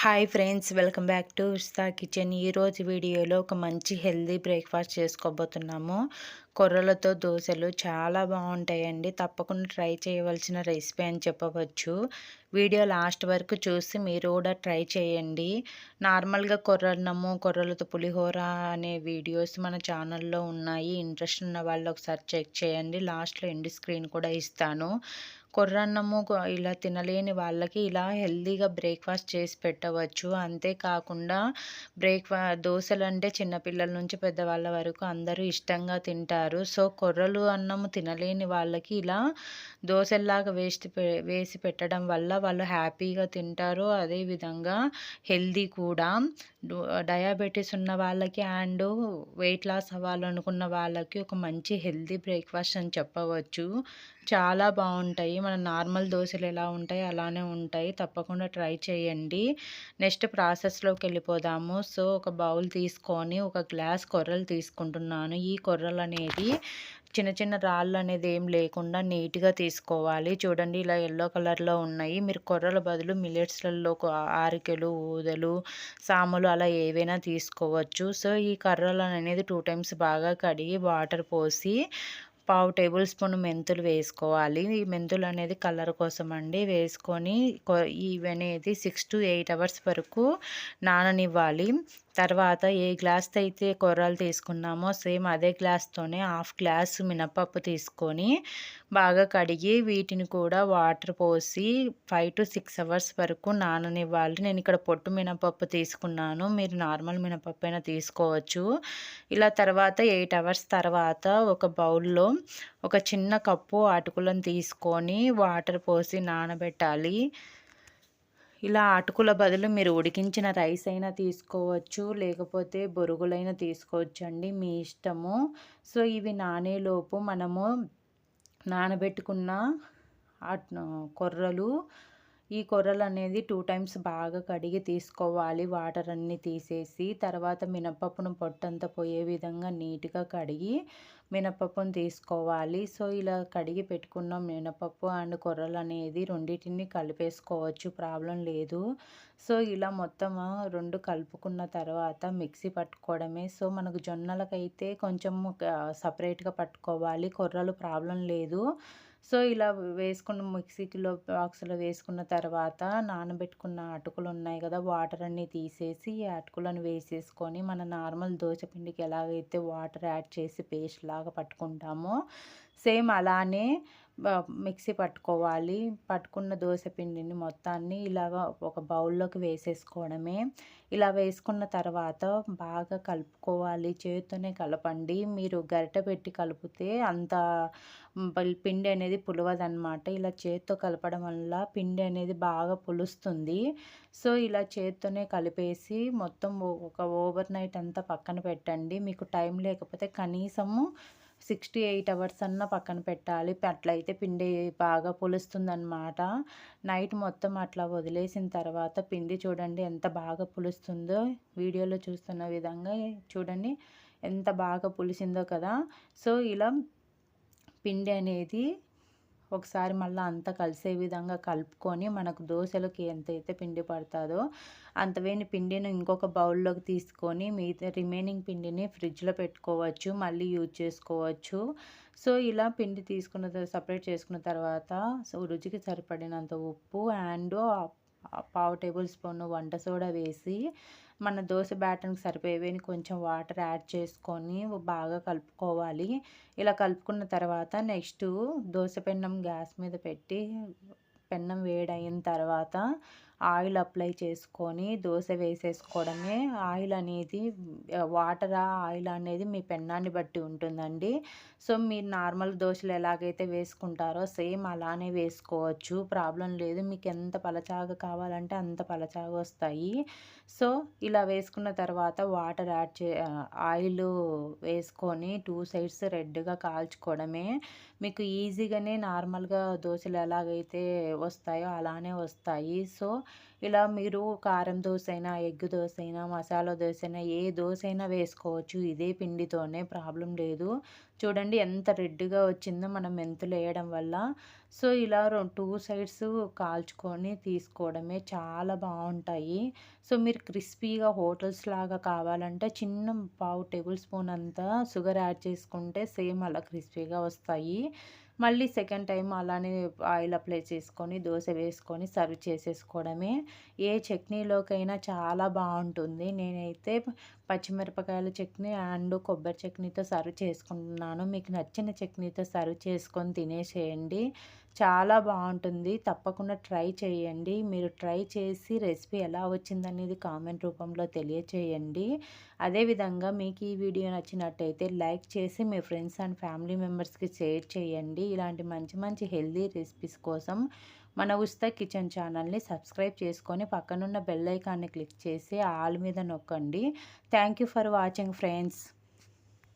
Hi friends, welcome back to Ushita kitchen. ఈరోజు వీడియోలో ఒక మంచి హెల్దీ బ్రేక్ఫాస్ట్ చేసుకోబోతున్నాము. కొర్రలతో దోశలు చాలా బాగుంటాయండి. తప్పకుండా ట్రై చేయవలసిన రెసిపీ అని చెప్పవచ్చు. వీడియో లాస్ట్ వరకు చూసి మీరు కూడా ట్రై చేయండి. నార్మల్గా కొర్రన్నము, కొర్రలతో పులిహోర అనే వీడియోస్ మన ఛానల్లో ఉన్నాయి. ఇంట్రెస్ట్ ఉన్న వాళ్ళు ఒకసారి చెక్ చేయండి. లాస్ట్లో ఎండ్ స్క్రీన్ కూడా ఇస్తాను. కొర్రన్నము ఇలా తినలేని వాళ్ళకి ఇలా హెల్తీగా బ్రేక్ఫాస్ట్ చేసి పెట్టవచ్చు. అంతేకాకుండా దోశలు అంటే చిన్నపిల్లల నుంచి పెద్దవాళ్ళ వరకు అందరూ ఇష్టంగా తింటారు. సో కొర్రలు అన్నము తినలేని వాళ్ళకి ఇలా దోశల్లాగా వేసి పెట్టడం వల్ల వాళ్ళు హ్యాపీగా తింటారు. అదేవిధంగా హెల్తీ కూడా. డయాబెటీస్ ఉన్న వాళ్ళకి అండ్ వెయిట్ లాస్ అవ్వాలనుకున్న వాళ్ళకి ఒక మంచి హెల్తీ బ్రేక్ఫాస్ట్ అని చెప్పవచ్చు. చాలా బాగుంటాయి. మన నార్మల్ దోశలు ఎలా ఉంటాయి అలానే ఉంటాయి. తప్పకుండా ట్రై చేయండి. నెక్స్ట్ ప్రాసెస్లోకి వెళ్ళిపోదాము. సో ఒక బౌల్ తీసుకొని ఒక గ్లాస్ కొర్రలు తీసుకుంటున్నాను. ఈ కొర్రలు అనేది చిన్న చిన్న రాళ్ళు అనేది ఏం లేకుండా నీట్గా తీసుకోవాలి. చూడండి ఇలా ఎల్లో కలర్లో ఉన్నాయి. మీరు కొర్రల బదులు మిల్లెట్స్లలో ఆరికెలు, ఊదలు, సాములు అలా ఏవైనా తీసుకోవచ్చు. సో ఈ కర్రలు అనేది 2 టైమ్స్ బాగా కడిగి వాటర్ పోసి పావు టేబుల్ స్పూన్ మెంతులు వేసుకోవాలి. ఈ మెంతులు అనేది కలర్ కోసం అండి. వేసుకొని ఇవి అనేది 6 to 8 అవర్స్ వరకు నాననివ్వాలి. తర్వాత ఏ గ్లాస్తో అయితే కొర్రలు తీసుకున్నామో సేమ్ అదే గ్లాస్తోనే హాఫ్ గ్లాస్ మినపప్పు తీసుకొని బాగా కడిగి వీటిని కూడా వాటర్ పోసి 5 to 6 అవర్స్ వరకు నాననివ్వాలి. నేను ఇక్కడ పొట్టు మినపప్పు తీసుకున్నాను. మీరు నార్మల్ మినపప్పు అయినా తీసుకోవచ్చు. ఇలా తర్వాత 8 అవర్స్ తర్వాత ఒక బౌల్లో ఒక చిన్న కప్పు అటుకులను తీసుకొని వాటర్ పోసి నానబెట్టాలి. ఇలా అటుకుల బదులు మీరు ఉడికించిన రైస్ అయినా తీసుకోవచ్చు, లేకపోతే బొరుగులైనా తీసుకోవచ్చండి, మీ ఇష్టము. సో ఇవి నానేలోపు మనము నానబెట్టుకున్న కొర్రలు ఈ కొర్రలు అనేది 2 టైమ్స్ బాగా కడిగి తీసుకోవాలి. వాటర్ అన్నీ తీసేసి తర్వాత మినపప్పును పొట్టంతా పోయే విధంగా నీట్గా కడిగి మినపప్పును తీసుకోవాలి. సో ఇలా కడిగి పెట్టుకున్న మినపప్పు అండ్ కొర్రలు అనేది రెండింటిని కలిపేసుకోవచ్చు, ప్రాబ్లం లేదు. సో ఇలా మొత్తం 2 కలుపుకున్న తర్వాత మిక్సీ పట్టుకోవడమే. సో మనకు జొన్నలకైతే కొంచెం సపరేట్గా పట్టుకోవాలి, కొర్రలు ప్రాబ్లం లేదు. సో ఇలా వేసుకున్న మిక్సీలో బాక్స్లో వేసుకున్న తర్వాత నానబెట్టుకున్న అటుకులు ఉన్నాయి కదా, వాటర్ అన్నీ తీసేసి ఈ అటుకులను వేసేసుకొని మన నార్మల్ దోసపిండికి ఎలాగైతే వాటర్ యాడ్ చేసి పేస్ట్ లాగా పట్టుకుంటామో సేమ్ అలానే మిక్సీ పట్టుకోవాలి. పట్టుకున్న దోసపిండిని మొత్తాన్ని ఇలాగ ఒక బౌల్లోకి వేసేసుకోవడమే. ఇలా వేసుకున్న తర్వాత బాగా కలుపుకోవాలి. చేతితోనే కలపండి. మీరు గరిటె పెట్టి కలిపితే అంత పిండి అనేది పులవదనమాట. ఇలా చేత్తో కలపడం వల్ల పిండి అనేది బాగా పులుస్తుంది. సో ఇలా చేత్తోనే కలిపేసి మొత్తం ఒక ఓవర్ నైట్ అంతా పక్కన పెట్టండి. మీకు టైం లేకపోతే కనీసము 6 to 8 అవర్స్ అన్నా పక్కన పెట్టాలి. అట్లయితే పిండి బాగా పులుస్తుందన్నమాట. నైట్ మొత్తం అట్లా వదిలేసిన తర్వాత పిండి చూడండి ఎంత బాగా పులుస్తుందో. వీడియోలో చూస్తున్న విధంగా చూడండి ఎంత బాగా పులిసిందో కదా. సో ఇలా పిండి అనేది ఒకసారి మళ్ళీ అంతా కలిసే విధంగా కలుపుకొని మనకు దోశలకి ఎంతైతే పిండి పడుతుందో అంతవేని పిండిని ఇంకొక బౌల్లోకి తీసుకొని మిగతా రిమైనింగ్ పిండిని ఫ్రిడ్జ్లో పెట్టుకోవచ్చు, మళ్ళీ యూజ్ చేసుకోవచ్చు. సో ఇలా పిండి సపరేట్ చేసుకున్న తర్వాత రుచికి సరిపడినంత ఉప్పు అండ్ పావు టేబుల్ స్పూన్ వంట సోడా వేసి మన దోశ బ్యాటర్కి సరిపోయేవి కొంచెం వాటర్ యాడ్ చేసుకొని బాగా కలుపుకోవాలి. ఇలా కలుపుకున్న తర్వాత నెక్స్ట్ దోశ పెన్నం గ్యాస్ మీద పెట్టి పెన్నం వేడైన తర్వాత ఆయిల్ అప్లై చేసుకొని దోశ వేసేసుకోవడమే. ఆయిల్ అనేది ఆయిల్ అనేది మీ పెన్నాన్ని బట్టి ఉంటుందండి. సో మీరు నార్మల్ దోశలు ఎలాగైతే వేసుకుంటారో సేమ్ అలానే వేసుకోవచ్చు, ప్రాబ్లం లేదు. మీకు ఎంత పలచాగా కావాలంటే అంత పలచాగా వస్తాయి. సో ఇలా వేసుకున్న తర్వాత ఆయిల్ వేసుకొని 2 సైడ్స్ రెడ్గా కాల్చుకోవడమే. మీకు ఈజీగానే నార్మల్గా దోశలు ఎలాగైతే వస్తాయో అలానే వస్తాయి. సో ఇలా మీరు కారం దోస అయినా, ఎగ్ దోస అయినా, మసాలా దోస అయినా, ఏ దోస అయినా వేసుకోవచ్చు. ఇదే పిండితోనే ప్రాబ్లమ్ లేదు. చూడండి ఎంత రెడ్‌గా వచ్చిందో మనం మెంతులేయడం వల్ల. సో, ఇలా 2 సైడ్స్ కాల్చుకొని తీసుకోవడమే చాలా బావుంటాయి. సో, మీరు క్రిస్పీగా హోటల్స్ లాగా కావాలంటే చిన్న పావు టేబుల్ స్పూన్ అంతా షుగర్ యాడ్ చేసుకుంటే సేమ్ అలా క్రిస్పీగా వస్తాయి. మళ్ళీ సెకండ్ టైమ్ అలానే ఆయిల్ అప్లై చేసుకొని, దోస వేసుకొని సర్వ్ చేసేసుకోవడమే. ఏ చట్నీలోకైనా చాలా బావుంటుంది. నేనైతే పచ్చిమిరపకాయల చట్నీ అండ్ కొబ్బరి చట్నీతో సర్వ్ చేసుకుంటున్నాను. మీకు నచ్చిన చట్నీతో సర్వ్ చేసుకొని తినేసేయండి. చాలా బావుంటుంది. తప్పకుండా ట్రై చేయండి. మీరు ట్రై చేసి రెసిపీ ఎలా వచ్చిందనేది కామెంట్ రూపంలో తెలియచేయండి. అదేవిధంగా మీకు ఈ వీడియో నచ్చినట్టయితే లైక్ చేసి మీ ఫ్రెండ్స్ అండ్ ఫ్యామిలీ మెంబర్స్‌కి షేర్ చేయండి. ఇలాంటి మంచి మంచి హెల్తీ రెసిపీస్ కోసం మన ఉస్తా కిచెన్ ఛానల్‌ని సబ్స్క్రైబ్ చేసుకొని పక్కనున్న బెల్ ఐకాన్‌ని క్లిక్ చేసి ఆల్ మీద నొక్కండి. Thank you for watching friends.